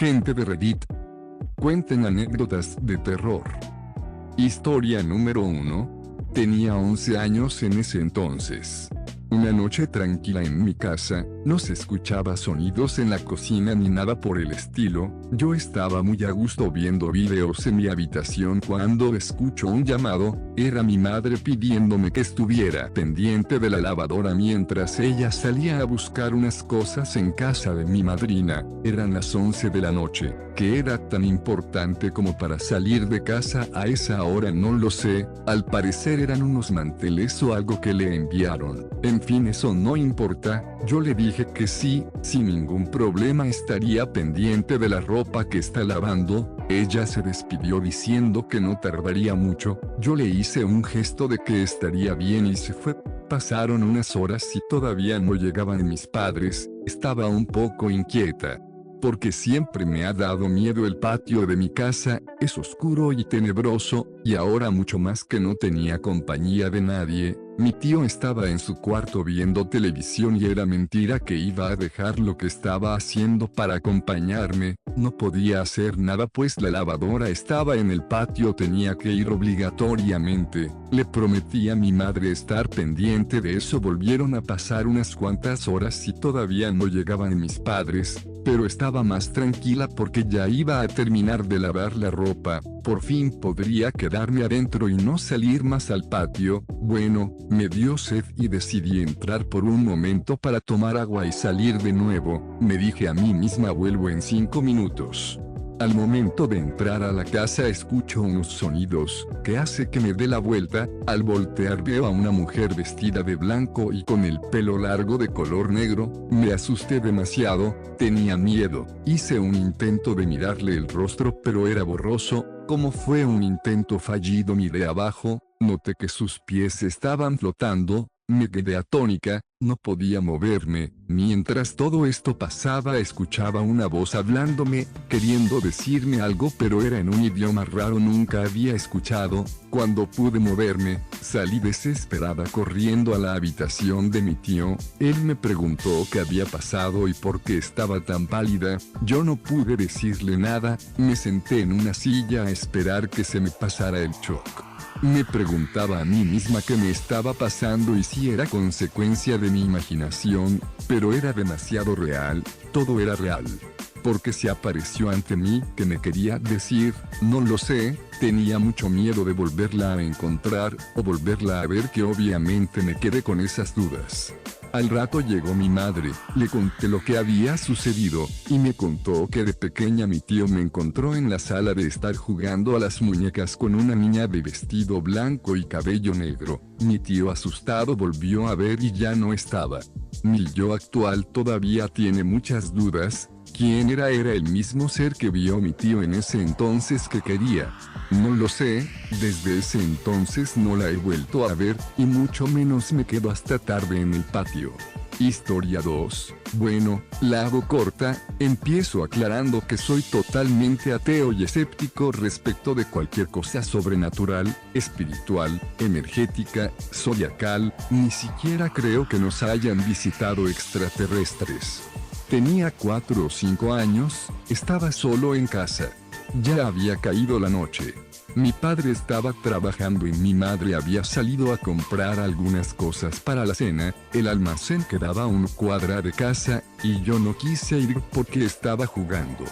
Gente de Reddit. Cuenten anécdotas de terror. Historia número 1. Tenía 11 años en ese entonces. Una noche tranquila en mi casa, no se escuchaba sonidos en la cocina ni nada por el estilo. Yo estaba muy a gusto viendo videos en mi habitación cuando escucho un llamado. Era mi madre pidiéndome que estuviera pendiente de la lavadora mientras ella salía a buscar unas cosas en casa de mi madrina. Eran las 11 de la noche. ¿Qué era tan importante como para salir de casa a esa hora? No lo sé. Al parecer eran unos manteles o algo que le enviaron. En fin, eso no importa. Yo le dije que sí, sin ningún problema estaría pendiente de la ropa que está lavando. Ella se despidió diciendo que no tardaría mucho. Yo le hice un gesto de que estaría bien y se fue. Pasaron unas horas y todavía no llegaban mis padres. Estaba un poco inquieta, porque siempre me ha dado miedo el patio de mi casa. Es oscuro y tenebroso, y ahora mucho más que no tenía compañía de nadie. Mi tío estaba en su cuarto viendo televisión y era mentira que iba a dejar lo que estaba haciendo para acompañarme. No podía hacer nada pues la lavadora estaba en el patio, tenía que ir obligatoriamente. Le prometí a mi madre estar pendiente de eso. Volvieron a pasar unas cuantas horas y todavía no llegaban mis padres, pero estaba más tranquila porque ya iba a terminar de lavar la ropa. Por fin podría quedarme adentro y no salir más al patio. Bueno, me dio sed y decidí entrar por un momento para tomar agua y salir de nuevo. Me dije a mí misma: vuelvo en 5 minutos. Al momento de entrar a la casa escucho unos sonidos, que hace que me dé la vuelta. Al voltear veo a una mujer vestida de blanco y con el pelo largo de color negro. Me asusté demasiado, tenía miedo. Hice un intento de mirarle el rostro pero era borroso. Como fue un intento fallido, miré abajo, noté que sus pies estaban flotando. Me quedé atónica, no podía moverme. Mientras todo esto pasaba escuchaba una voz hablándome, queriendo decirme algo pero era en un idioma raro, nunca había escuchado. Cuando pude moverme, salí desesperada corriendo a la habitación de mi tío. Él me preguntó qué había pasado y por qué estaba tan pálida. Yo no pude decirle nada, me senté en una silla a esperar que se me pasara el shock. Me preguntaba a mí misma qué me estaba pasando y si era consecuencia de mi imaginación, pero era demasiado real, todo era real. Porque se apareció ante mí. ¿Qué me quería decir? No lo sé. Tenía mucho miedo de volverla a encontrar, o volverla a ver, que obviamente me quedé con esas dudas. Al rato llegó mi madre, le conté lo que había sucedido, y me contó que de pequeña mi tío me encontró en la sala de estar jugando a las muñecas con una niña de vestido blanco y cabello negro. Mi tío asustado volvió a ver y ya no estaba. Mi yo actual todavía tiene muchas dudas. ¿Quién era? ¿Era el mismo ser que vio mi tío en ese entonces que quería? No lo sé, desde ese entonces no la he vuelto a ver, y mucho menos me quedo hasta tarde en el patio. Historia 2. Bueno, la hago corta. Empiezo aclarando que soy totalmente ateo y escéptico respecto de cualquier cosa sobrenatural, espiritual, energética, zodiacal. Ni siquiera creo que nos hayan visitado extraterrestres. Tenía 4 o 5 años, estaba solo en casa. Ya había caído la noche. Mi padre estaba trabajando y mi madre había salido a comprar algunas cosas para la cena. El almacén quedaba a 1 cuadra de casa, y yo no quise ir porque estaba jugando.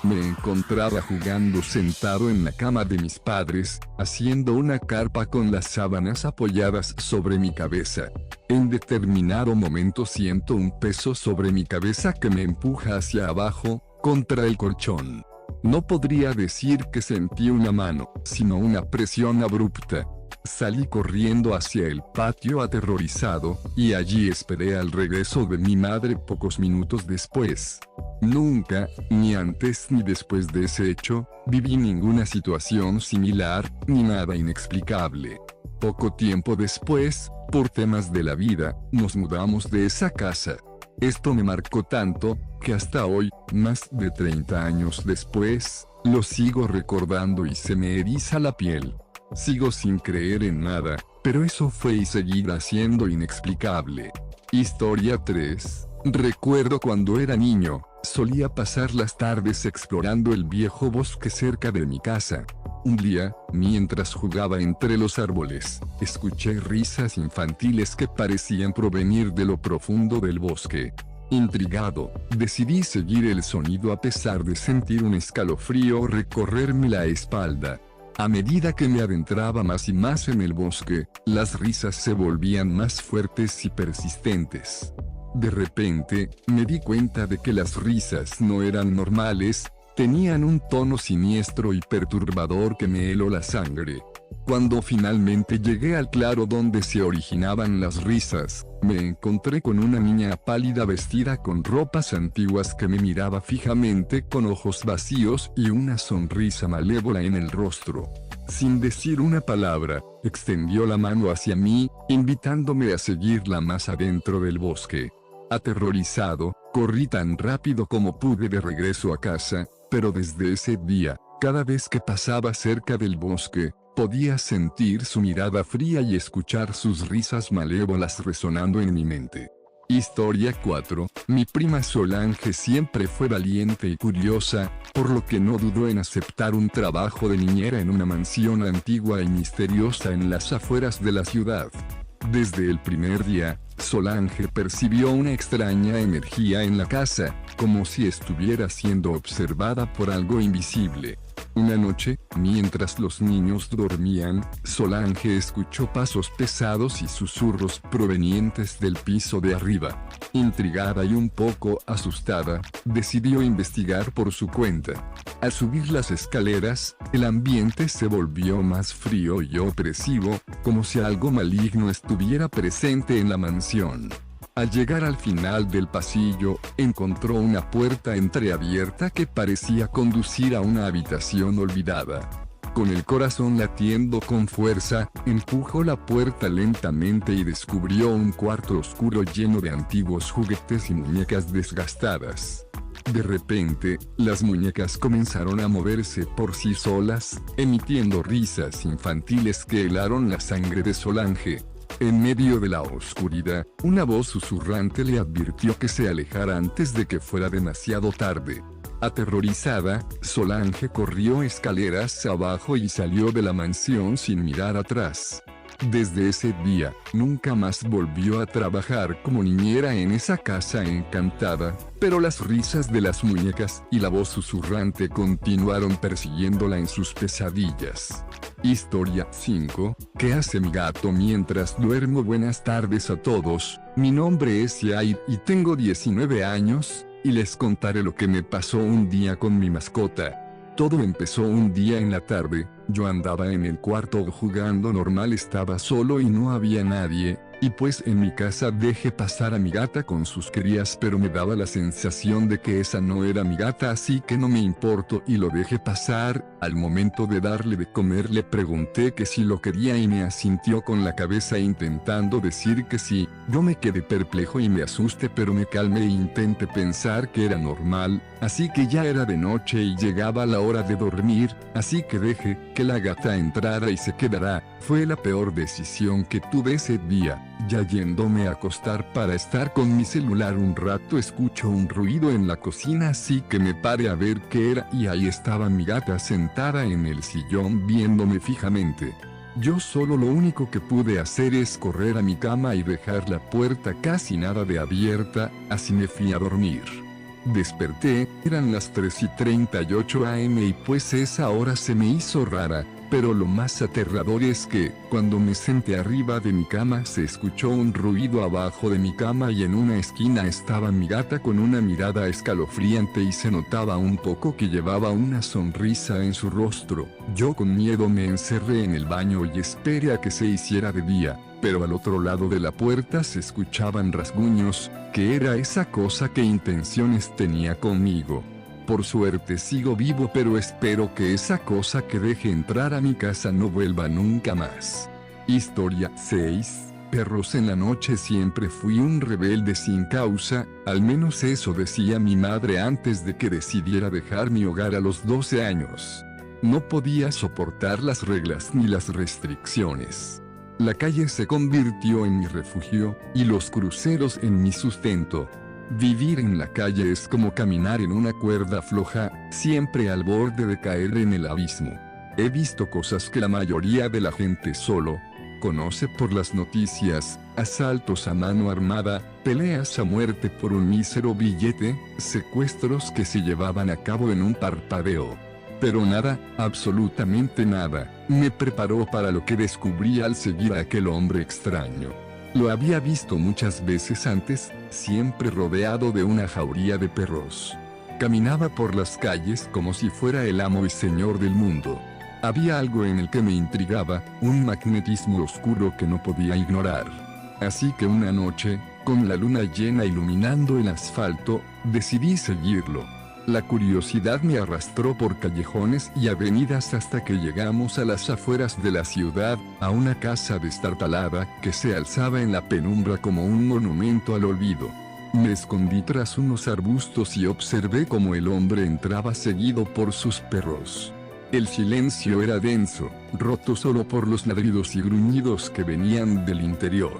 Me encontraba jugando sentado en la cama de mis padres, haciendo una carpa con las sábanas apoyadas sobre mi cabeza. En determinado momento siento un peso sobre mi cabeza que me empuja hacia abajo, contra el colchón. No podría decir que sentí una mano, sino una presión abrupta. Salí corriendo hacia el patio aterrorizado, y allí esperé al regreso de mi madre pocos minutos después. Nunca, ni antes ni después de ese hecho, viví ninguna situación similar, ni nada inexplicable. Poco tiempo después, por temas de la vida, nos mudamos de esa casa. Esto me marcó tanto, que hasta hoy, más de 30 años después, lo sigo recordando y se me eriza la piel. Sigo sin creer en nada, pero eso fue y seguirá siendo inexplicable. Historia 3. Recuerdo cuando era niño, Solía pasar las tardes explorando el viejo bosque cerca de mi casa. Un día, mientras jugaba entre los árboles, escuché risas infantiles que parecían provenir de lo profundo del bosque. Intrigado, decidí seguir el sonido a pesar de sentir un escalofrío recorrerme la espalda. A medida que me adentraba más y más en el bosque, las risas se volvían más fuertes y persistentes. De repente, me di cuenta de que las risas no eran normales, tenían un tono siniestro y perturbador que me heló la sangre. Cuando finalmente llegué al claro donde se originaban las risas, me encontré con una niña pálida vestida con ropas antiguas que me miraba fijamente con ojos vacíos y una sonrisa malévola en el rostro. Sin decir una palabra, extendió la mano hacia mí, invitándome a seguirla más adentro del bosque. Aterrorizado, corrí tan rápido como pude de regreso a casa, pero desde ese día, cada vez que pasaba cerca del bosque, podía sentir su mirada fría y escuchar sus risas malévolas resonando en mi mente. Historia 4. Mi prima Solange siempre fue valiente y curiosa, por lo que no dudó en aceptar un trabajo de niñera en una mansión antigua y misteriosa en las afueras de la ciudad. Desde el primer día, Solange percibió una extraña energía en la casa, como si estuviera siendo observada por algo invisible. Una noche, mientras los niños dormían, Solange escuchó pasos pesados y susurros provenientes del piso de arriba. Intrigada y un poco asustada, decidió investigar por su cuenta. Al subir las escaleras, el ambiente se volvió más frío y opresivo, como si algo maligno estuviera presente en la mansión. Al llegar al final del pasillo, encontró una puerta entreabierta que parecía conducir a una habitación olvidada. Con el corazón latiendo con fuerza, empujó la puerta lentamente y descubrió un cuarto oscuro lleno de antiguos juguetes y muñecas desgastadas. De repente, las muñecas comenzaron a moverse por sí solas, emitiendo risas infantiles que helaron la sangre de Solange. En medio de la oscuridad, una voz susurrante le advirtió que se alejara antes de que fuera demasiado tarde. Aterrorizada, Solange corrió escaleras abajo y salió de la mansión sin mirar atrás. Desde ese día, nunca más volvió a trabajar como niñera en esa casa encantada, pero las risas de las muñecas y la voz susurrante continuaron persiguiéndola en sus pesadillas. Historia 5. ¿Qué hace mi gato mientras duermo? Buenas tardes a todos, mi nombre es Yair y tengo 19 años, y les contaré lo que me pasó un día con mi mascota. Todo empezó un día en la tarde, yo andaba en el cuarto jugando normal, estaba solo y no había nadie, y pues en mi casa dejé pasar a mi gata con sus crías, pero me daba la sensación de que esa no era mi gata, así que no me importó y lo dejé pasar. Al momento de darle de comer le pregunté que si lo quería y me asintió con la cabeza intentando decir que sí. Yo me quedé perplejo y me asusté, pero me calmé e intenté pensar que era normal, así que ya era de noche y llegaba la hora de dormir, así que dejé que la gata entrara y se quedara. Fue la peor decisión que tuve ese día. Ya yéndome a acostar para estar con mi celular un rato, escucho un ruido en la cocina, así que me paré a ver qué era y ahí estaba mi gata sentada en el sillón viéndome fijamente. Yo solo lo único que pude hacer es correr a mi cama y dejar la puerta casi nada de abierta, así me fui a dormir. Desperté, eran las 3:38 am y pues esa hora se me hizo rara, pero lo más aterrador es que, cuando me senté arriba de mi cama se escuchó un ruido abajo de mi cama y en una esquina estaba mi gata con una mirada escalofriante y se notaba un poco que llevaba una sonrisa en su rostro. Yo con miedo me encerré en el baño y esperé a que se hiciera de día, pero al otro lado de la puerta se escuchaban rasguños. ¿Qué era esa cosa? ¿Qué intenciones tenía conmigo? Por suerte sigo vivo, pero espero que esa cosa que deje entrar a mi casa no vuelva nunca más. Historia 6. Perros en la noche. Siempre fui un rebelde sin causa, al menos eso decía mi madre antes de que decidiera dejar mi hogar a los 12 años. No podía soportar las reglas ni las restricciones. La calle se convirtió en mi refugio, y los cruceros en mi sustento. Vivir en la calle es como caminar en una cuerda floja, siempre al borde de caer en el abismo. He visto cosas que la mayoría de la gente solo conoce por las noticias: asaltos a mano armada, peleas a muerte por un mísero billete, secuestros que se llevaban a cabo en un parpadeo. Pero nada, absolutamente nada, me preparó para lo que descubrí al seguir a aquel hombre extraño. Lo había visto muchas veces antes, siempre rodeado de una jauría de perros. Caminaba por las calles como si fuera el amo y señor del mundo. Había algo en el que me intrigaba, un magnetismo oscuro que no podía ignorar. Así que una noche, con la luna llena iluminando el asfalto, decidí seguirlo. La curiosidad me arrastró por callejones y avenidas hasta que llegamos a las afueras de la ciudad, a una casa destartalada que se alzaba en la penumbra como un monumento al olvido. Me escondí tras unos arbustos y observé cómo el hombre entraba seguido por sus perros. El silencio era denso, roto solo por los ladridos y gruñidos que venían del interior.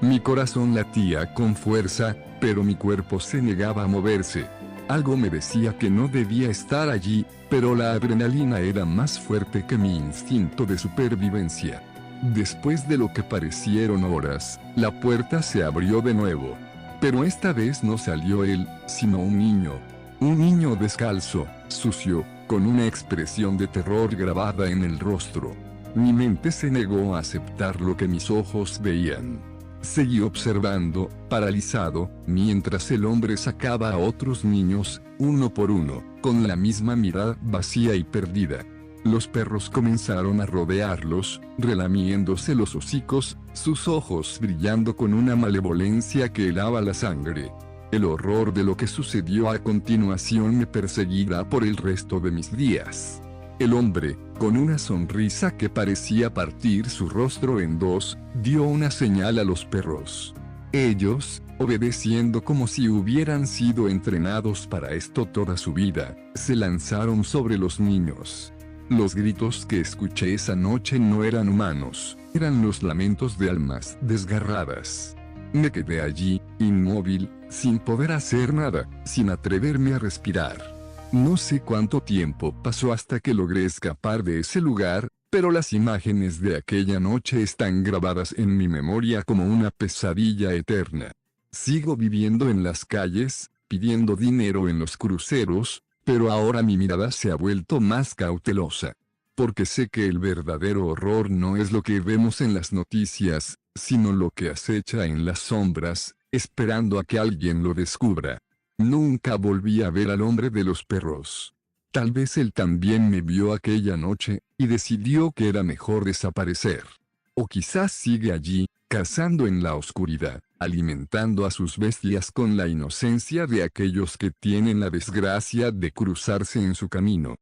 Mi corazón latía con fuerza, pero mi cuerpo se negaba a moverse. Algo me decía que no debía estar allí, pero la adrenalina era más fuerte que mi instinto de supervivencia. Después de lo que parecieron horas, la puerta se abrió de nuevo. Pero esta vez no salió él, sino un niño. Un niño descalzo, sucio, con una expresión de terror grabada en el rostro. Mi mente se negó a aceptar lo que mis ojos veían. Seguí observando, paralizado, mientras el hombre sacaba a otros niños, uno por uno, con la misma mirada vacía y perdida. Los perros comenzaron a rodearlos, relamiéndose los hocicos, sus ojos brillando con una malevolencia que helaba la sangre. El horror de lo que sucedió a continuación me perseguirá por el resto de mis días. El hombre, con una sonrisa que parecía partir su rostro en dos, dio una señal a los perros. Ellos, obedeciendo como si hubieran sido entrenados para esto toda su vida, se lanzaron sobre los niños. Los gritos que escuché esa noche no eran humanos, eran los lamentos de almas desgarradas. Me quedé allí, inmóvil, sin poder hacer nada, sin atreverme a respirar. No sé cuánto tiempo pasó hasta que logré escapar de ese lugar, pero las imágenes de aquella noche están grabadas en mi memoria como una pesadilla eterna. Sigo viviendo en las calles, pidiendo dinero en los cruceros, pero ahora mi mirada se ha vuelto más cautelosa. Porque sé que el verdadero horror no es lo que vemos en las noticias, sino lo que acecha en las sombras, esperando a que alguien lo descubra. Nunca volví a ver al hombre de los perros. Tal vez él también me vio aquella noche, y decidió que era mejor desaparecer. O quizás sigue allí, cazando en la oscuridad, alimentando a sus bestias con la inocencia de aquellos que tienen la desgracia de cruzarse en su camino.